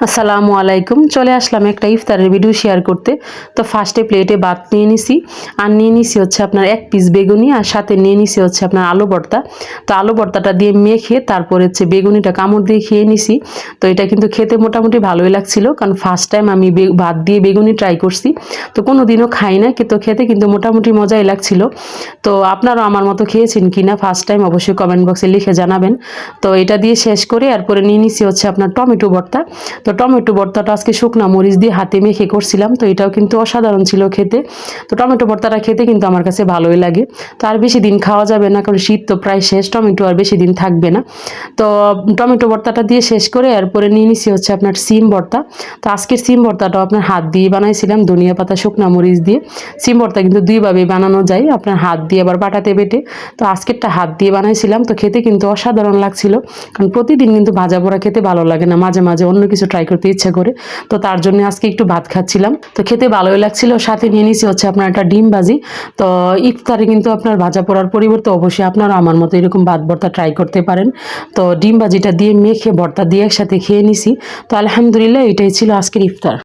আসসালামু আলাইকুম। চলে আসলাম একটা ইফতারের ভিডিও শেয়ার করতে। তো ফার্স্টে প্লেটে ভাত নিয়ে নিছি, আর নিয়ে নিছি হচ্ছে আপনার 1 পিস বেগুনি, আর সাথে নিয়ে নিছি হচ্ছে আপনার আলু ভর্তা। তো আলু ভর্তাটা দিয়ে মেখে তারপরে হচ্ছে বেগুনিটা কামড় দিয়ে খেয়ে নিছি। তো এটা কিন্তু খেতে মোটামুটি ভালোই লাগছিল, কারণ ফার্স্ট টাইম আমি ভাত দিয়ে বেগুনি ট্রাই করছি। তো কোনো দিনও খাই না, কিন্তু খেতে কিন্তু মোটামুটি মজাই লাগছিল। তো আপনারাও আমার মতো খেয়েছেন কিনা ফার্স্ট টাইম অবশ্যই কমেন্ট বক্সে লিখে জানাবেন। তো এটা দিয়ে শেষ করে এরপরে নিয়ে নিছি হচ্ছে আপনার টমেটো ভর্তা। তো টমেটো ভর্তাটা আজকে শুকনা মরিচ দিয়ে হাতে মেখে করছিলাম, তো এটাও কিন্তু অসাধারণ ছিল খেতে। তো টমেটো ভর্তাটা খেতে কিন্তু আমার কাছে ভালোই লাগে। তো আর বেশি দিন খাওয়া যাবে না, কারণ শীত তো প্রায় শেষ, টমেটো আর বেশি দিন থাকবে না। তো টমেটো ভর্তাটা দিয়ে শেষ করে এরপরে নিয়ে নিছি হচ্ছে আপনার সিম ভর্তা। তো আজকের সিম ভর্তাটাও আপনার হাত দিয়ে বানাইছিলাম, ধনিয়া পাতা শুকনা মরিচ দিয়ে। সিম ভর্তা কিন্তু দুইভাবে বানানো যায়, আপনার হাত দিয়ে আবার বাটাতে বেটে। তো আজকেরটা হাত দিয়ে বানাইছিলাম, তো খেতে কিন্তু অসাধারণ লাগছিল। কারণ প্রতিদিন কিন্তু ভাজা পোড়া খেতে ভালো লাগে না, মাঝে মাঝে অন্য কিছু ট্রাই করতে ইচ্ছা করে। তো তার জন্য আজকে একটু ভাত খাচ্ছিলাম, তো খেতে ভালোই লাগছিল। সাথে নিয়ে নিছি হচ্ছে আপনার একটা ডিম ভাজি। তো ইফতারে কিন্তু আপনার ভাজা পোড়ার পরিবর্তে অবশ্যই আপনারা আমার মতো এরকম ভাত ভর্তা ট্রাই করতে পারেন। তো ডিম ভাজিটা দিয়ে মেখে ভর্তা দিয়ে একসাথে খেয়ে নিছি। তো আলহামদুলিল্লাহ, এটাই ছিল আজকের ইফতার।